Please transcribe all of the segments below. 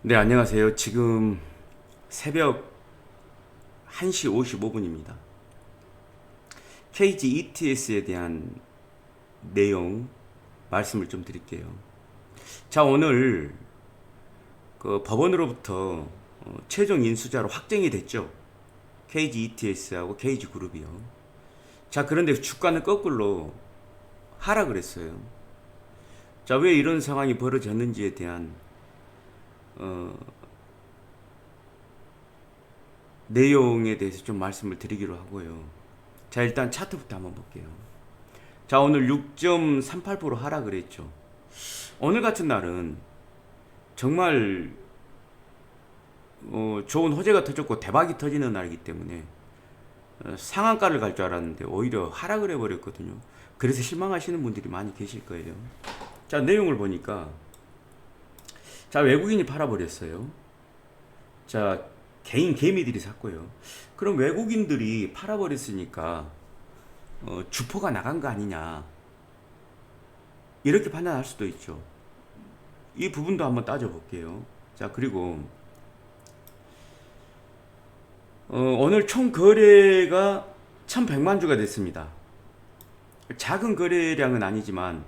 네, 안녕하세요. 지금 새벽 1시 55분입니다. KG ETS에 대한 내용 말씀을 좀 드릴게요. 자, 오늘 그 법원으로부터 최종 인수자로 확정이 됐죠. KG ETS하고 KG 그룹이요. 자, 그런데 주가는 거꾸로 하락을 했어요. 자, 왜 이런 상황이 벌어졌는지에 대한 어, 내용에 대해서 좀 말씀을 드리기로 하고요. 자, 일단 차트부터 한번 볼게요. 자, 오늘 6.38% 하락을 했죠. 오늘 같은 날은 정말 좋은 호재가 터졌고 대박이 터지는 날이기 때문에 상한가를 갈 줄 알았는데 오히려 하락을 해버렸거든요. 그래서 실망하시는 분들이 많이 계실 거예요. 자, 내용을 보니까 자, 외국인이 팔아버렸어요. 자, 개인 개미들이 샀고요. 그럼 외국인들이 팔아버렸으니까 주포가 나간 거 아니냐, 이렇게 판단할 수도 있죠. 이 부분도 한번 따져볼게요. 자, 그리고 오늘 총 거래가 1100만 주가 됐습니다. 작은 거래량은 아니지만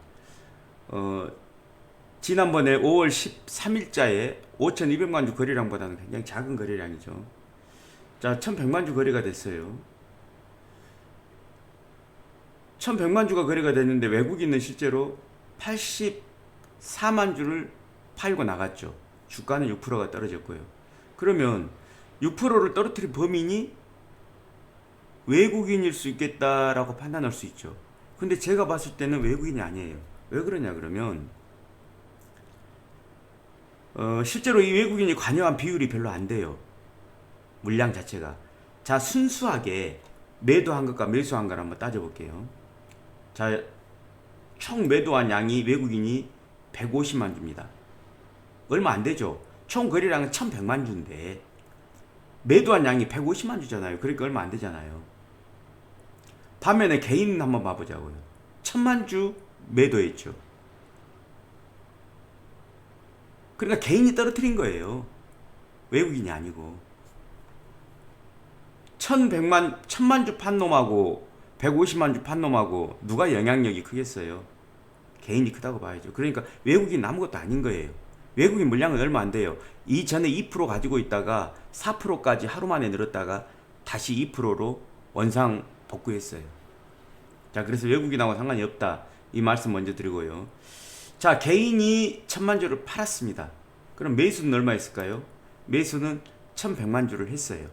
지난번에 5월 13일자에 5200만 주 거래량보다는 굉장히 작은 거래량이죠. 자, 1100만 주 거래가 됐어요. 1100만 주가 거래가 됐는데 외국인은 실제로 84만 주를 팔고 나갔죠. 주가는 6%가 떨어졌고요. 그러면 6%를 떨어뜨린 범인이 외국인일 수 있겠다라고 판단할 수 있죠. 근데 제가 봤을 때는 외국인이 아니에요. 왜 그러냐 그러면 실제로 이 외국인이 관여한 비율이 별로 안 돼요. 물량 자체가. 자, 순수하게 매도한 것과 매수한 걸 한번 따져볼게요. 자, 총 매도한 양이 외국인이 150만 주입니다. 얼마 안 되죠. 총 거래량은 1100만 주인데 매도한 양이 150만 주잖아요. 그러니까 얼마 안 되잖아요. 반면에 개인 한번 봐보자고요. 1000만 주 매도했죠. 그러니까 개인이 떨어뜨린 거예요. 외국인이 아니고. 1000만 주 판 놈하고 150만 주 판 놈하고 누가 영향력이 크겠어요? 개인이 크다고 봐야죠. 그러니까 외국인 아무것도 아닌 거예요. 외국인 물량은 얼마 안 돼요. 이전에 2% 가지고 있다가 4%까지 하루 만에 늘었다가 다시 2%로 원상 복구했어요. 자, 그래서 외국인하고 상관이 없다, 이 말씀 먼저 드리고요. 자, 개인이 1000만 주를 팔았습니다. 그럼 매수는 얼마 했을까요? 매수는 1100만 주를 했어요.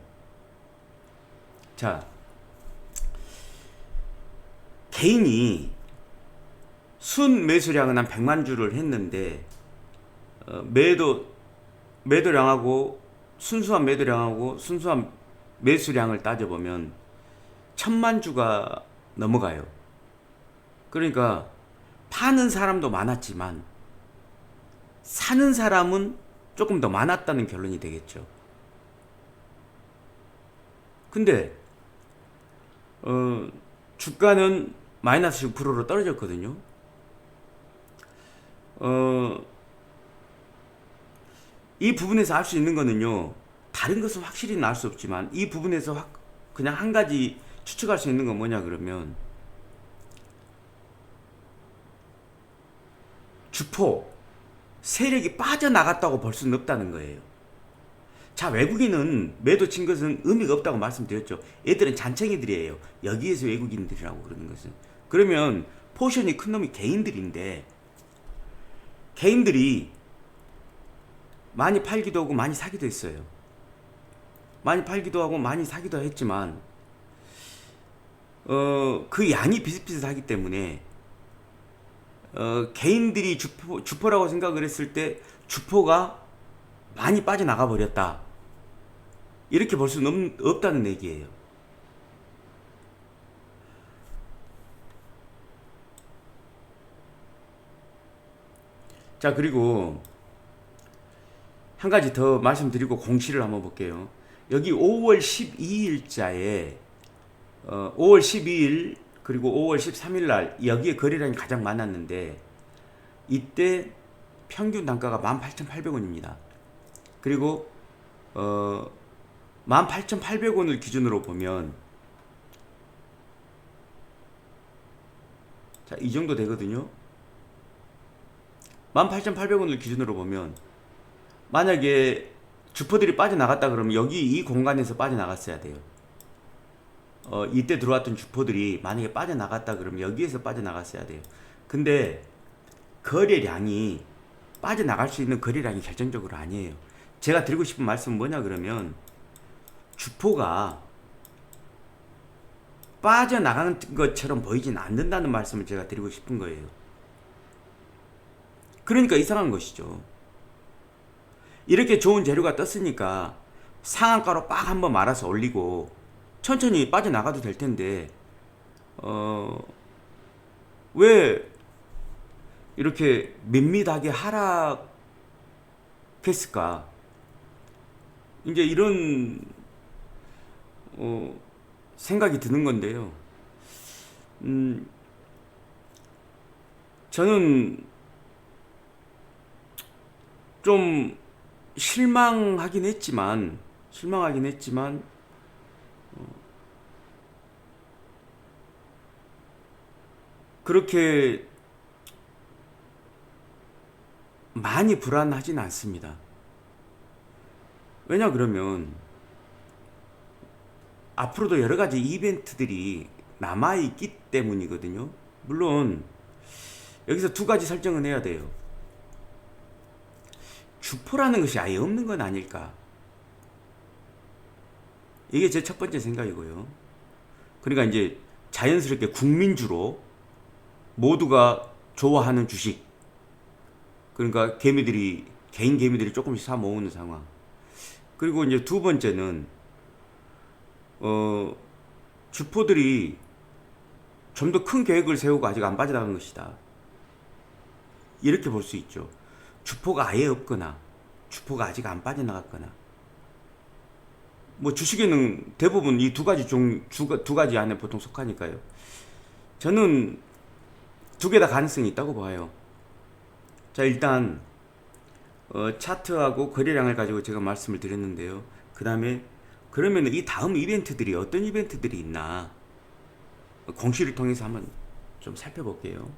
자, 개인이 순 매수량은 한 100만 주를 했는데 매도량하고 순수한 매도량하고 순수한 매수량을 따져보면 1000만 주가 넘어가요. 그러니까 파는 사람도 많았지만 사는 사람은 조금 더 많았다는 결론이 되겠죠. 근데 주가는 마이너스 6%로 떨어졌거든요. 이 부분에서 알 수 있는 거는요, 다른 것은 확실히는 알 수 없지만 이 부분에서 그냥 한 가지 추측할 수 있는 건 뭐냐 그러면 주포 세력이 빠져나갔다고 볼 수는 없다는 거예요. 자, 외국인은 매도 친 것은 의미가 없다고 말씀드렸죠. 얘들은 잔챙이들이에요. 여기에서 외국인들이라고 그러는 것은. 그러면 포션이 큰 놈이 개인들인데 개인들이 많이 팔기도 하고 많이 사기도 했어요. 많이 팔기도 하고 많이 사기도 했지만 그 양이 비슷비슷하기 때문에 개인들이 주포라고 생각을 했을 때 주포가 많이 빠져나가 버렸다, 이렇게 볼 수는 없다는 얘기예요. 자, 그리고 한 가지 더 말씀드리고 공시를 한번 볼게요. 여기 5월 12일자에 5월 12일 그리고 5월 13일 날 여기에 거래량이 가장 많았는데 이때 평균 단가가 18,800원입니다. 그리고 18,800원을 기준으로 보면 자, 이 정도 되거든요. 18,800원을 기준으로 보면 만약에 주포들이 빠져나갔다 그러면 여기 이 공간에서 빠져나갔어야 돼요. 이때 들어왔던 주포들이 만약에 빠져나갔다 그러면 여기에서 빠져나갔어야 돼요. 근데 거래량이 빠져나갈 수 있는 거래량이 결정적으로 아니에요. 제가 드리고 싶은 말씀은 뭐냐 그러면 주포가 빠져나가는 것처럼 보이진 않는다는 말씀을 제가 드리고 싶은 거예요. 그러니까 이상한 것이죠. 이렇게 좋은 재료가 떴으니까 상한가로 빡 한번 말아서 올리고 천천히 빠져나가도 될 텐데 왜 이렇게 밋밋하게 하락했을까? 이제 이런 생각이 드는 건데요. 저는 좀 실망하긴 했지만 그렇게 많이 불안하진 않습니다. 왜냐 그러면 앞으로도 여러 가지 이벤트들이 남아있기 때문이거든요. 물론 여기서 두 가지 설정은 해야 돼요. 주포라는 것이 아예 없는 건 아닐까. 이게 제 첫 번째 생각이고요. 그러니까 이제 자연스럽게 국민주로 모두가 좋아하는 주식. 그러니까 개인 개미들이 조금씩 사 모으는 상황. 그리고 이제 두 번째는 주포들이 좀 더 큰 계획을 세우고 아직 안 빠져나간 것이다. 이렇게 볼 수 있죠. 주포가 아예 없거나 주포가 아직 안 빠져나갔거나 뭐 주식에는 대부분 이 두 가지 안에 보통 속하니까요. 저는 두 개 다 가능성이 있다고 봐요. 자, 일단 차트하고 거래량을 가지고 제가 말씀을 드렸는데요. 그 다음에 그러면 이 다음 이벤트들이 어떤 이벤트들이 있나 공시를 통해서 한번 좀 살펴볼게요.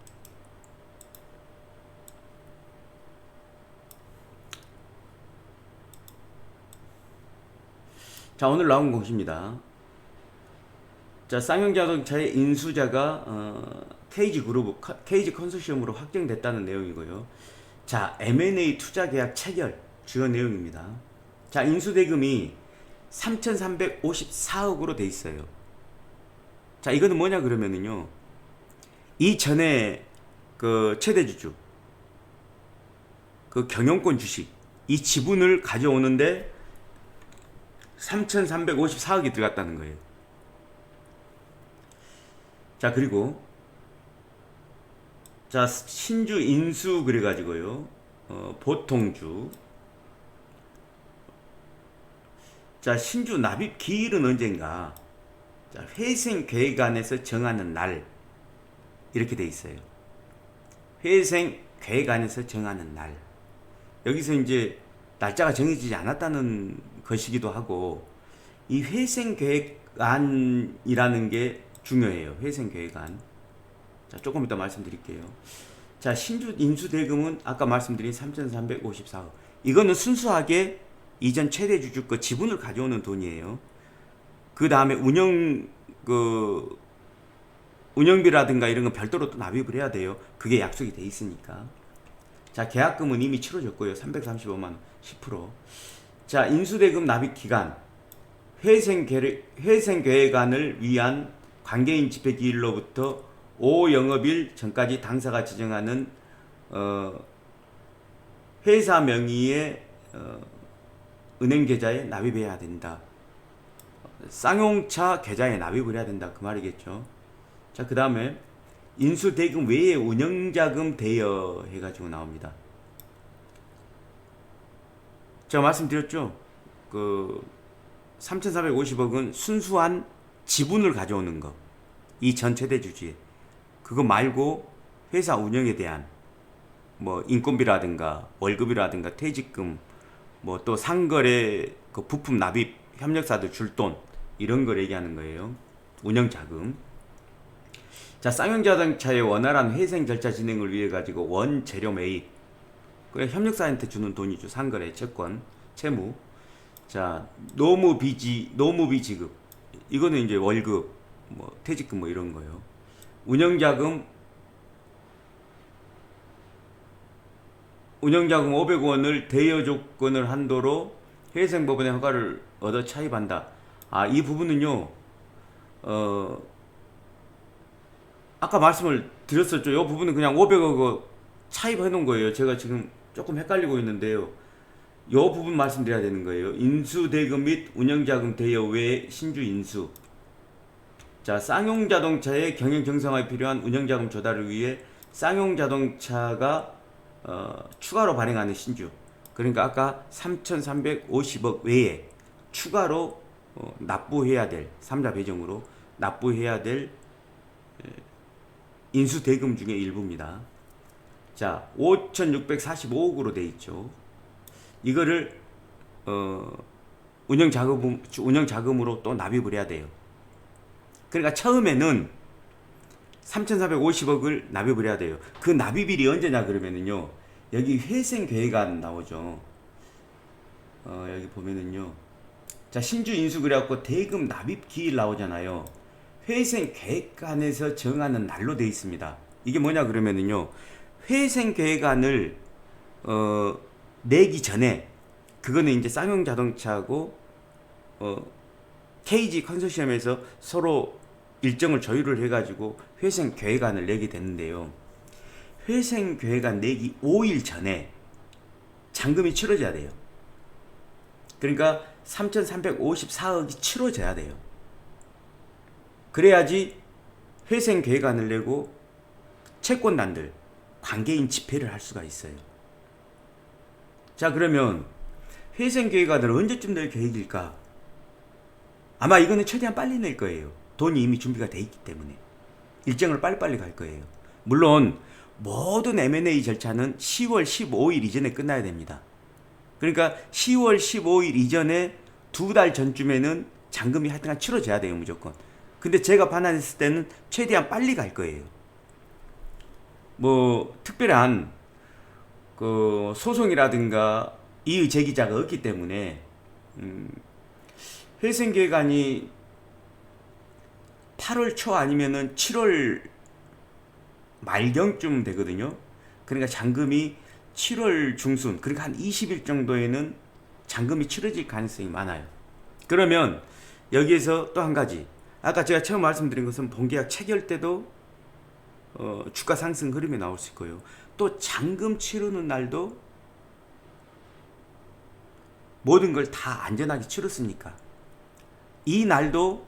자, 오늘 나온 공시입니다. 자, 쌍용자동차의 인수자가 KG 컨소시엄으로 확정됐다는 내용이고요. 자, M&A 투자 계약 체결 주요 내용입니다. 자, 인수대금이 3,354억으로 돼 있어요. 자, 이거는 뭐냐 그러면은요. 이전에 그 최대주주 그 경영권 주식 이 지분을 가져오는데 3,354억이 들어갔다는 거예요. 자, 그리고 자, 신주 인수 그래가지고요. 보통주. 자, 신주 납입 기일은 언젠가. 자, 회생 계획안에서 정하는 날. 이렇게 돼 있어요. 회생 계획안에서 정하는 날. 여기서 이제 날짜가 정해지지 않았다는 것이기도 하고, 이 회생 계획안이라는 게 중요해요. 회생 계획안. 자, 조금 이따 말씀드릴게요. 자, 신주 인수대금은 아까 말씀드린 3,354억. 이거는 순수하게 이전 최대주주 거 지분을 가져오는 돈이에요. 그 다음에 운영비라든가 이런 건 별도로 또 납입을 해야 돼요. 그게 약속이 돼 있으니까. 자, 계약금은 이미 치러졌고요. 335만원 10%. 자, 인수대금 납입 기간. 회생계획안을 위한 관계인 집행기일로부터 5영업일 전까지 당사가 지정하는 회사 명의의 은행 계좌에 납입해야 된다. 쌍용차 계좌에 납입을 해야 된다. 그 말이겠죠. 자, 그 다음에 인수대금 외에 운영자금 대여 해가지고 나옵니다. 제가 말씀드렸죠. 그 3,450억은 순수한 지분을 가져오는 거. 이 전 최대주주에. 그거 말고 회사 운영에 대한 뭐 인건비라든가 월급이라든가 퇴직금 뭐 또 상거래 그 부품 납입 협력사들 줄 돈 이런 걸 얘기하는 거예요. 운영 자금. 자, 쌍용자동차의 원활한 회생 절차 진행을 위해 가지고 원재료 매입. 그래 협력사한테 주는 돈이죠. 상거래, 채권, 채무. 자, 노무비 지급. 이거는 이제 월급, 뭐 퇴직금 뭐 이런 거요. 운영자금 500원을 대여 조건을 한도로 회생법원의 허가를 얻어 차입한다. 아, 이 부분은요. 아까 말씀을 드렸었죠. 이 부분은 그냥 500억 차입해 놓은 거예요. 제가 지금 조금 헷갈리고 있는데요. 이 부분 말씀드려야 되는 거예요. 인수대금 및 운영자금 대여 외 신주 인수. 자, 쌍용자동차의 경영 정상화에 필요한 운영자금 조달을 위해 쌍용자동차가 추가로 발행하는 신주. 그러니까 아까 3,350억 외에 추가로 납부해야 될 3자 배정으로 납부해야 될 인수대금 중에 일부입니다. 자, 5,645억으로 돼 있죠. 이거를 운영자금으로 또 납입을 해야 돼요. 그러니까 처음에는 3,450억을 납입을 해야 돼요. 그 납입일이 언제냐 그러면은요. 여기 회생계획안 나오죠. 여기 보면은요. 자, 신주 인수 그래갖고 대금 납입 기일 나오잖아요. 회생계획안에서 정하는 날로 돼 있습니다. 이게 뭐냐 그러면은요. 회생계획안을 내기 전에 그거는 이제 쌍용자동차하고 KG 컨소시엄에서 서로 일정을 조율을 해가지고 회생계획안을 내게 되는데요. 회생계획안 내기 5일 전에 잔금이 치러져야 돼요. 그러니까 3,354억이 치러져야 돼요. 그래야지 회생계획안을 내고 채권단들, 관계인 집회를 할 수가 있어요. 자, 그러면 회생계획안을 언제쯤 낼 계획일까? 아마 이거는 최대한 빨리 낼 거예요. 돈이 이미 준비가 돼 있기 때문에. 일정을 빨리빨리 갈 거예요. 물론 모든 M&A 절차는 10월 15일 이전에 끝나야 됩니다. 그러니까 10월 15일 이전에 2달 전쯤에는 잔금이 하여튼 치러져야 돼요. 무조건. 근데 제가 판단했을 때는 최대한 빨리 갈 거예요. 뭐 특별한 그 소송이라든가 이의 제기자가 없기 때문에 회생계획안이 8월 초 아니면은 7월 말경쯤 되거든요. 그러니까 잔금이 7월 중순, 그러니까 한 20일 정도에는 잔금이 치러질 가능성이 많아요. 그러면 여기에서 또 한 가지, 아까 제가 처음 말씀드린 것은 본계약 체결 때도 주가 상승 흐름이 나올 수 있고요. 또 잔금 치르는 날도 모든 걸 다 안전하게 치렀으니까 이 날도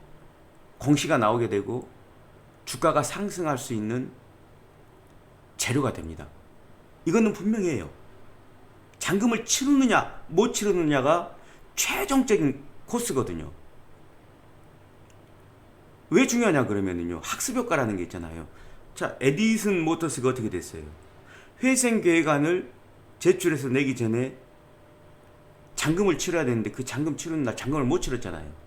공시가 나오게 되고 주가가 상승할 수 있는 재료가 됩니다. 이거는 분명해요. 잔금을 치르느냐 못 치르느냐가 최종적인 코스거든요. 왜 중요하냐 그러면은요. 학습효과라는 게 있잖아요. 자, 에디슨 모터스가 어떻게 됐어요? 회생계획안을 제출해서 내기 전에 잔금을 치러야 되는데 그 잔금 치르는 날 잔금을 못 치렀잖아요.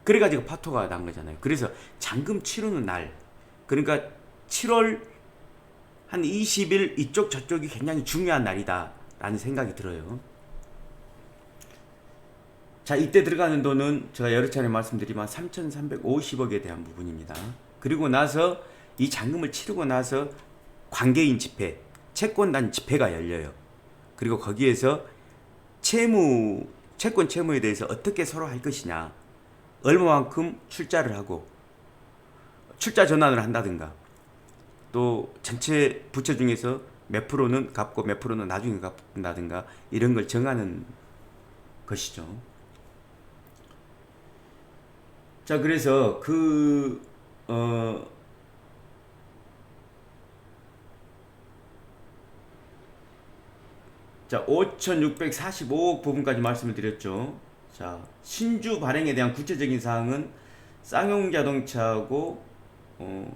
그래가지고 파토가 난 거잖아요. 그래서 잔금 치르는 날, 그러니까 7월 한 20일 이쪽 저쪽이 굉장히 중요한 날이다 라는 생각이 들어요. 자, 이때 들어가는 돈은 제가 여러 차례 말씀드리지만 3,350억에 대한 부분입니다. 그리고 나서 이 잔금을 치르고 나서 관계인 집회, 채권단 집회가 열려요. 그리고 거기에서 채권 채무에 대해서 어떻게 서로 할 것이냐, 얼마만큼 출자를 하고 출자 전환을 한다든가, 또 전체 부채 중에서 몇 프로는 갚고 몇 프로는 나중에 갚는다든가 이런 걸 정하는 것이죠. 자, 그래서 자, 5,645억 부분까지 말씀을 드렸죠. 자, 신주 발행에 대한 구체적인 사항은 쌍용자동차하고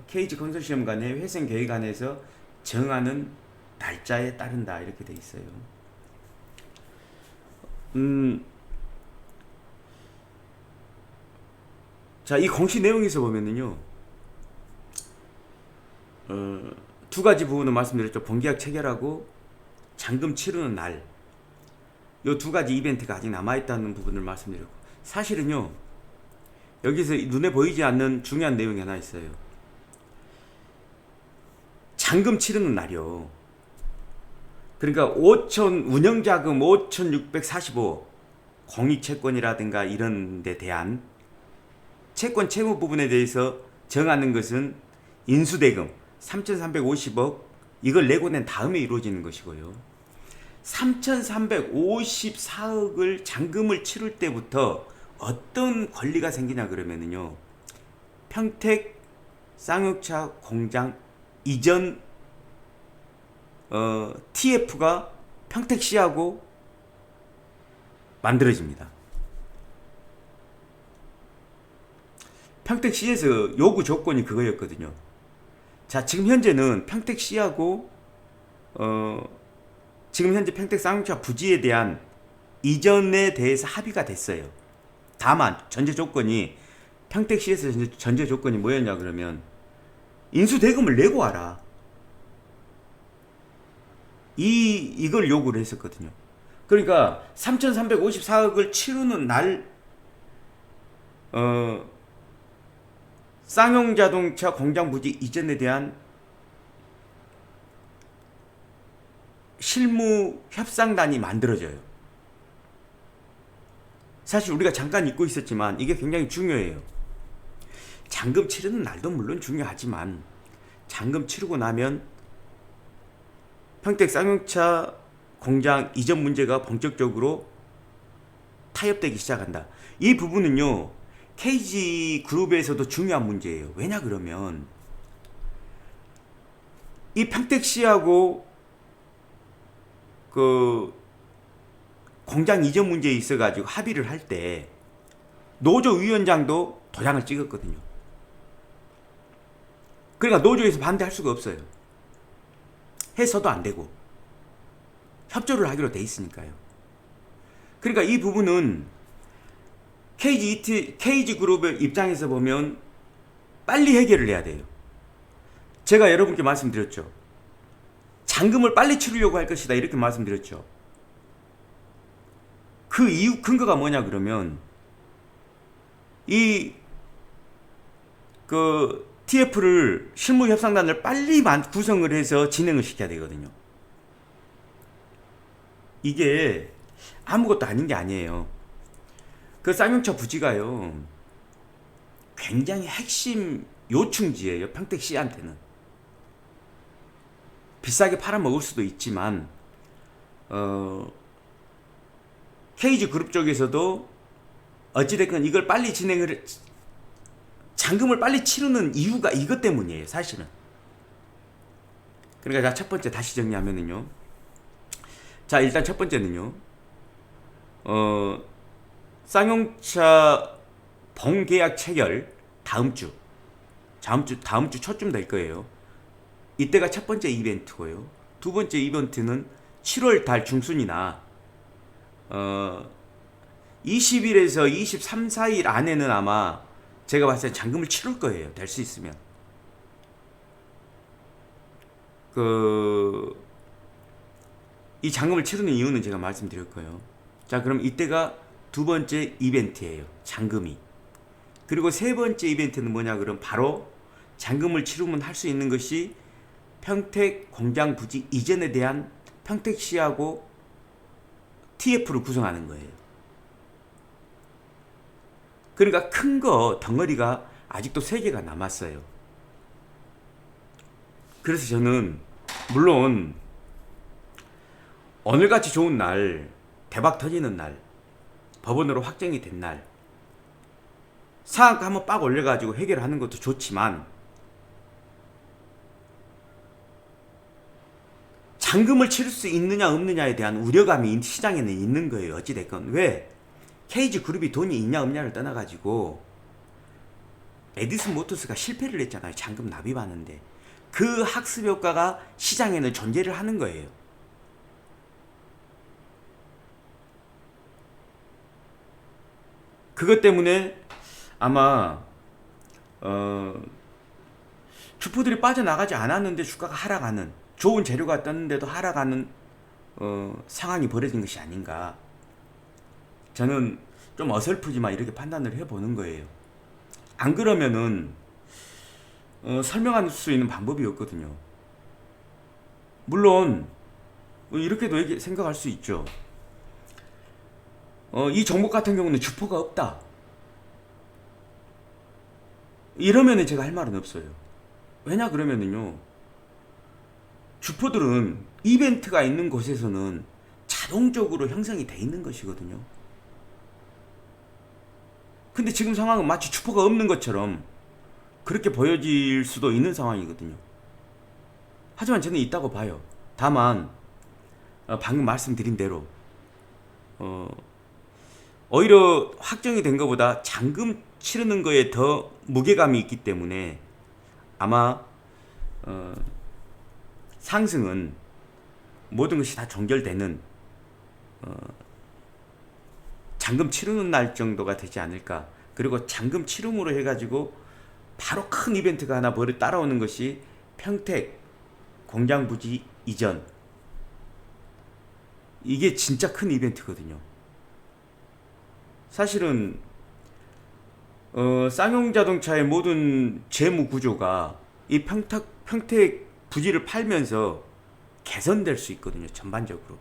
KG 컨소시엄 간의 회생 계획안에서 정하는 날짜에 따른다 이렇게 돼 있어요. 자, 이 공시 내용에서 보면은요, 두 가지 부분을 말씀드렸죠. 본계약 체결하고 잔금 치르는 날, 이 두 가지 이벤트가 아직 남아있다는 부분을 말씀드렸고, 사실은요, 여기서 눈에 보이지 않는 중요한 내용이 하나 있어요. 잔금 치르는 날이요. 그러니까 운영자금 5,645 공익채권이라든가 이런 데 대한 채권 채무 부분에 대해서 정하는 것은 인수대금 3,350억 이걸 내고 낸 다음에 이루어지는 것이고요. 3,354억을 잔금을 치를 때부터 어떤 권리가 생기냐 그러면은요. 평택 쌍용차 공장 이전 TF가 평택시하고 만들어집니다. 평택시에서 요구 조건이 그거였거든요. 자, 지금 현재는 평택시하고 지금 현재 평택 쌍용차 부지에 대한 이전에 대해서 합의가 됐어요. 다만 전제 조건이 평택시에서 전제 조건이 뭐였냐 그러면 인수대금을 내고 와라. 이걸 요구를 했었거든요. 그러니까 3,354억을 치르는 날 쌍용자동차 공장 부지 이전에 대한 실무 협상단이 만들어져요. 사실 우리가 잠깐 잊고 있었지만 이게 굉장히 중요해요. 잔금 치르는 날도 물론 중요하지만 잔금 치르고 나면 평택 쌍용차 공장 이전 문제가 본격적으로 타협되기 시작한다. 이 부분은요, KG그룹에서도 중요한 문제예요. 왜냐 그러면 이 평택시하고 그 공장 이전 문제에 있어가지고 합의를 할 때 노조위원장도 도장을 찍었거든요. 그러니까 노조에서 반대할 수가 없어요. 해서도 안 되고 협조를 하기로 돼 있으니까요. 그러니까 이 부분은 KG그룹의 입장에서 보면 빨리 해결을 해야 돼요. 제가 여러분께 말씀드렸죠. 잔금을 빨리 치르려고 할 것이다 이렇게 말씀드렸죠. 그 이유 근거가 뭐냐 그러면 TF를 실무협상단을 빨리 구성을 해서 진행을 시켜야 되거든요. 이게 아무것도 아닌 게 아니에요. 그 쌍용차 부지가요, 굉장히 핵심 요충지예요. 평택시한테는. 비싸게 팔아먹을 수도 있지만 KG그룹 쪽에서도 어찌됐건 이걸 빨리 잔금을 빨리 치르는 이유가 이것 때문이에요. 사실은. 그러니까 첫 번째 다시 정리하면은요. 자, 일단 첫 번째는요. 쌍용차 본계약 체결 다음 주 초쯤 될 거예요. 이때가 첫 번째 이벤트고요. 두 번째 이벤트는 7월 달 중순이나 20일에서 23, 4일 안에는 아마 제가 봤을 때 잔금을 치를 거예요. 될 수 있으면. 이 잔금을 치르는 이유는 제가 말씀드릴 거예요. 자, 그럼 이때가 두 번째 이벤트예요. 잔금이. 그리고 세 번째 이벤트는 뭐냐 그럼 바로 잔금을 치르면 할 수 있는 것이 평택 공장 부지 이전에 대한 평택시하고 TF를 구성하는 거예요. 그러니까 큰 거 덩어리가 아직도 3개가 남았어요. 그래서 저는 물론 오늘같이 좋은 날, 대박 터지는 날, 법원으로 확정이 된 날 상한가 한번 빡 올려가지고 해결하는 것도 좋지만 잔금을 치를 수 있느냐 없느냐에 대한 우려감이 시장에는 있는 거예요. 어찌됐건. 왜? KG그룹이 돈이 있냐 없냐를 떠나가지고 에디슨 모터스가 실패를 했잖아요. 잔금 납입하는데. 그 학습 효과가 시장에는 존재를 하는 거예요. 그것 때문에 아마 주포들이 빠져나가지 않았는데 주가가 하락하는, 좋은 재료가 떴는데도 하락하는 상황이 벌어진 것이 아닌가. 저는 좀 어설프지만 이렇게 판단을 해보는 거예요. 안 그러면은 설명할 수 있는 방법이 없거든요. 물론 이렇게도 생각할 수 있죠. 이 종목 같은 경우는 주포가 없다, 이러면은 제가 할 말은 없어요. 왜냐 그러면은요, 주포들은 이벤트가 있는 곳에서는 자동적으로 형성이 돼 있는 것이거든요. 근데 지금 상황은 마치 주포가 없는 것처럼 그렇게 보여질 수도 있는 상황이거든요. 하지만 저는 있다고 봐요. 다만 방금 말씀드린 대로 오히려 확정이 된 것보다 잔금 치르는 거에 더 무게감이 있기 때문에 아마 상승은 모든 것이 다 종결되는 잔금 치르는 날 정도가 되지 않을까. 그리고 잔금 치름으로 해가지고 바로 큰 이벤트가 하나 따라오는 것이 평택 공장 부지 이전, 이게 진짜 큰 이벤트거든요. 사실은 쌍용자동차의 모든 재무 구조가 이 평택 부지를 팔면서 개선될 수 있거든요, 전반적으로.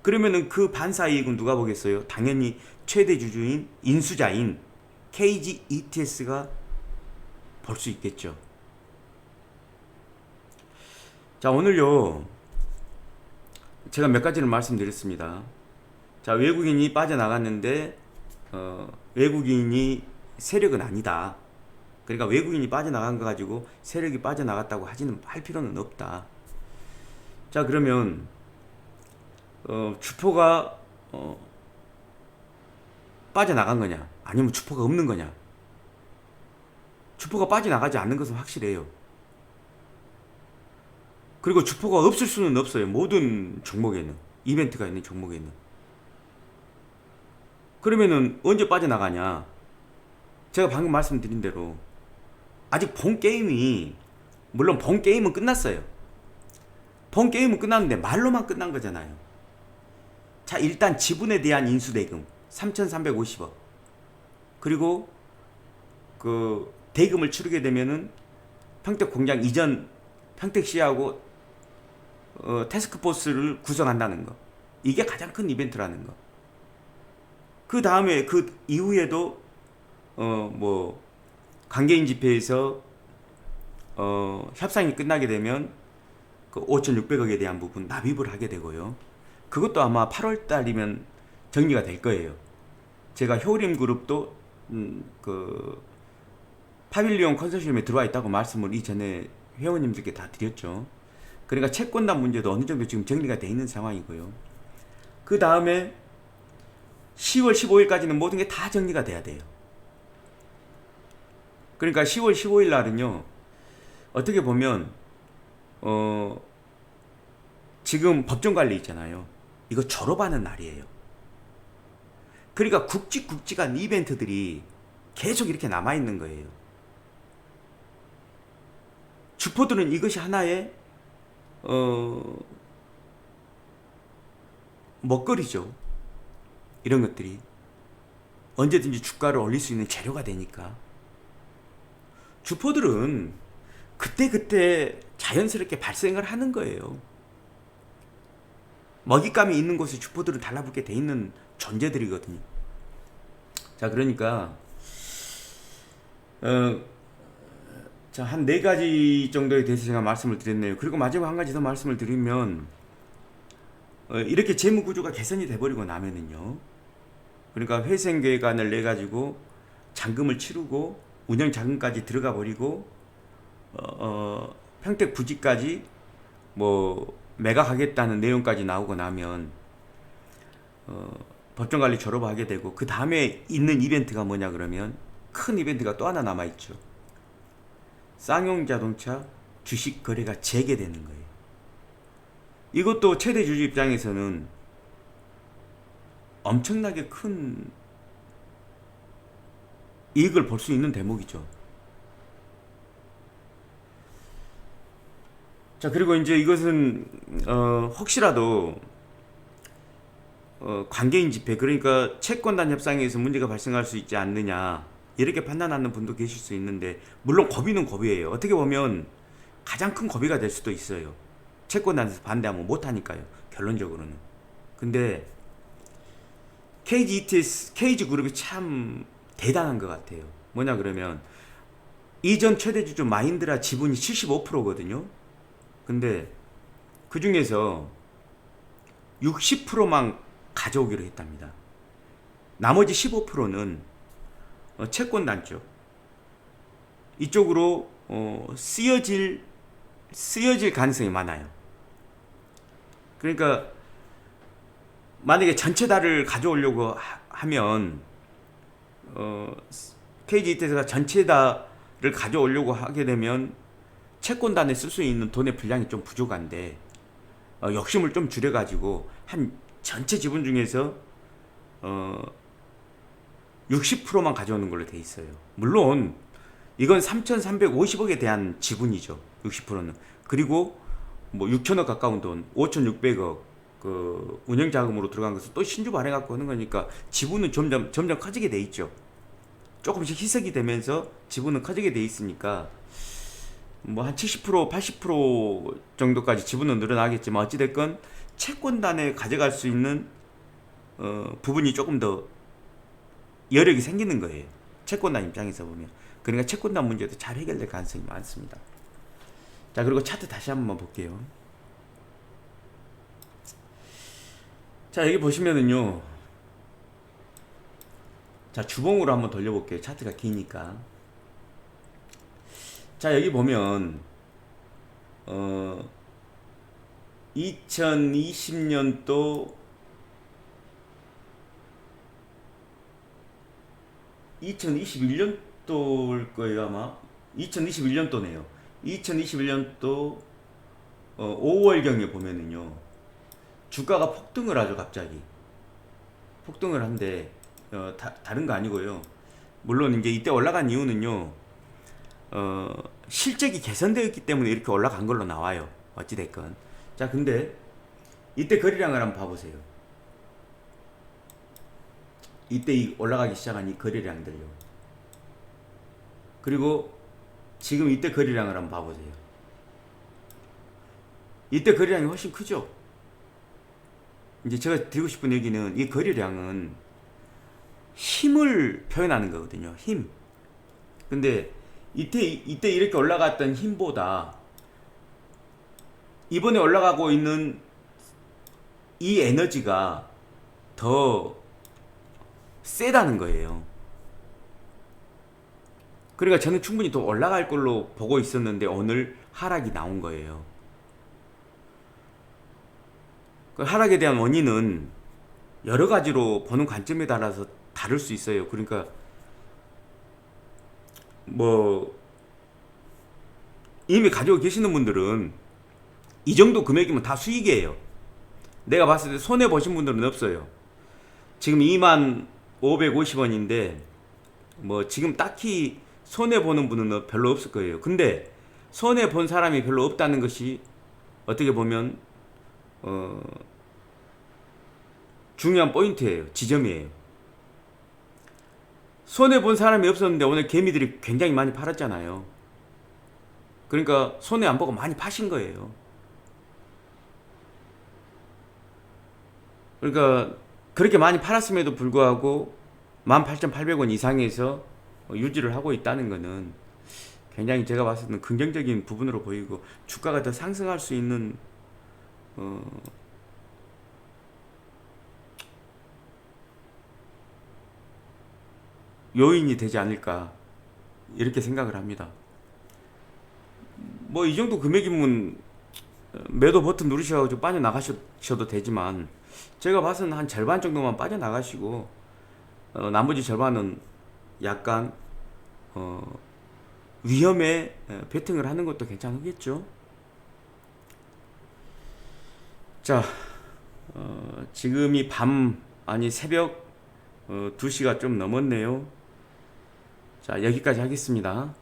그러면은 그 반사이익은 누가 보겠어요? 당연히 최대 주주인 인수자인 KG ETS가 볼 수 있겠죠. 자, 오늘요 제가 몇 가지를 말씀드렸습니다. 자, 외국인이 빠져나갔는데 외국인이 세력은 아니다. 그러니까 외국인이 빠져나간 거 가지고 세력이 빠져나갔다고 할 필요는 없다. 자, 그러면 주포가 빠져나간 거냐, 아니면 주포가 없는 거냐? 주포가 빠져나가지 않는 것은 확실해요. 그리고 주포가 없을 수는 없어요, 모든 종목에는, 이벤트가 있는 종목에는. 그러면은 언제 빠져나가냐? 제가 방금 말씀드린 대로 아직 본 게임이, 물론 본 게임은 끝났어요. 본 게임은 끝났는데 말로만 끝난 거잖아요. 자, 일단 지분에 대한 인수대금 3,350억, 그리고 그 대금을 치르게 되면은 평택 공장 이전 평택시하고 태스크포스를 구성한다는 거, 이게 가장 큰 이벤트라는 거. 그 다음에 그 이후에도 뭐 관계인 집회에서 협상이 끝나게 되면 그 5,600억에 대한 부분 납입을 하게 되고요. 그것도 아마 8월 달이면 정리가 될 거예요. 제가 효림 그룹도 그 파빌리온 컨소시엄에 들어와 있다고 말씀을 이전에 회원님들께 다 드렸죠. 그러니까 채권단 문제도 어느 정도 지금 정리가 돼 있는 상황이고요. 그 다음에 10월 15일까지는 모든 게 다 정리가 돼야 돼요. 그러니까 10월 15일 날은요, 어떻게 보면 지금 법정관리 있잖아요, 이거 졸업하는 날이에요. 그러니까 굵직굵직한 이벤트들이 계속 이렇게 남아있는 거예요. 주포들은 이것이 하나의 먹거리죠. 이런 것들이 언제든지 주가를 올릴 수 있는 재료가 되니까 주포들은 그때그때 자연스럽게 발생을 하는 거예요. 먹잇감이 있는 곳에 주포들은 달라붙게 돼 있는 존재들이거든요. 자, 그러니까 자, 한 4가지 정도에 대해서 제가 말씀을 드렸네요. 그리고 마지막 한 가지 더 말씀을 드리면 이렇게 재무구조가 개선이 돼버리고 나면은요, 그러니까 회생계획안을 내가지고 잔금을 치르고 운영자금까지 들어가 버리고 평택 부지까지 뭐 매각하겠다는 내용까지 나오고 나면 법정관리 졸업하게 되고, 그 다음에 있는 이벤트가 뭐냐, 그러면 큰 이벤트가 또 하나 남아있죠. 쌍용자동차, 주식 거래가 재개되는 거예요. 이것도 최대 주주 입장에서는 엄청나게 큰 이익을 볼 수 있는 대목이죠. 자, 그리고 이제 이것은 혹시라도 관계인 집회, 그러니까 채권단 협상에서 문제가 발생할 수 있지 않느냐 이렇게 판단하는 분도 계실 수 있는데, 물론 고비는 고비예요. 어떻게 보면 가장 큰 고비가 될 수도 있어요. 채권단에서 반대하면 못하니까요, 결론적으로는. 근데 KG 그룹이 참 대단한 것 같아요. 뭐냐 그러면 이전 최대 주주 마힌드라 지분이 75%거든요. 근데 그 중에서 60%만 가져오기로 했답니다. 나머지 15%는 채권단 쪽 이쪽으로 쓰여질 가능성이 많아요. 그러니까 만약에 전체 다를 가져오려고 하면 KG이태스가 전체 다를 가져오려고 하게 되면 채권단에 쓸 수 있는 돈의 분량이 좀 부족한데, 욕심을 좀 줄여가지고 한 전체 지분 중에서 60%만 가져오는 걸로 돼 있어요. 물론 이건 3,350억에 대한 지분이죠. 60%는. 그리고 뭐 6천억 가까운 돈, 5,600억 그 운영 자금으로 들어간 것을 또 신주 발행 갖고 하는 거니까 지분은 점점 커지게 돼 있죠. 조금씩 희석이 되면서 지분은 커지게 돼 있으니까 뭐 한 70%, 80% 정도까지 지분은 늘어나겠지만 어찌됐건 채권단에 가져갈 수 있는 부분이 조금 더 여력이 생기는 거예요. 채권단 입장에서 보면. 그러니까 채권단 문제도 잘 해결될 가능성이 많습니다. 자, 그리고 차트 다시 한번 볼게요. 자, 여기 보시면은요, 자, 주봉으로 한번 돌려볼게요. 차트가 기니까. 자, 여기 보면 2020년도 2021년도일 거예요, 아마. 2021년도네요. 2021년도 5월경에 보면은요, 주가가 폭등을 하죠. 갑자기 폭등을 한데 다른 거 아니고요. 물론 이제 이때 올라간 이유는요, 실적이 개선되었기 때문에 이렇게 올라간 걸로 나와요. 어찌됐건. 자, 근데 이때 거래량을 한번 봐보세요. 이때 올라가기 시작한 이 거래량들요. 그리고 지금 이때 거래량을 한번 봐보세요. 이때 거래량이 훨씬 크죠. 이제 제가 드리고 싶은 얘기는, 이 거래량은 힘을 표현하는 거거든요. 힘. 근데 이때 이렇게 올라갔던 힘보다 이번에 올라가고 있는 이 에너지가 더 세다는 거예요. 그러니까 저는 충분히 더 올라갈 걸로 보고 있었는데 오늘 하락이 나온 거예요. 그 하락에 대한 원인은 여러 가지로 보는 관점에 따라서 다를 수 있어요. 그러니까 뭐 이미 가지고 계시는 분들은 이 정도 금액이면 다 수익이에요. 내가 봤을 때 손해 보신 분들은 없어요. 지금 25,550원인데 뭐 지금 딱히 손해 보는 분은 별로 없을 거예요. 근데 손해 본 사람이 별로 없다는 것이 어떻게 보면 중요한 포인트예요. 지점이에요. 손해 본 사람이 없었는데 오늘 개미들이 굉장히 많이 팔았잖아요. 그러니까 손해 안 보고 많이 파신 거예요. 그러니까 그렇게 많이 팔았음에도 불구하고 18,800원 이상에서 유지를 하고 있다는 것은 굉장히 제가 봤을 때는 긍정적인 부분으로 보이고, 주가가 더 상승할 수 있는 요인이 되지 않을까 이렇게 생각을 합니다. 뭐 이 정도 금액이면 매도 버튼 누르셔가지고 빠져나가셔도 되지만, 제가 봐서는 한 절반 정도만 빠져나가시고 나머지 절반은 약간 위험에 베팅을 하는 것도 괜찮겠죠. 자, 지금이 아니 새벽 2시가 좀 넘었네요. 자, 여기까지 하겠습니다.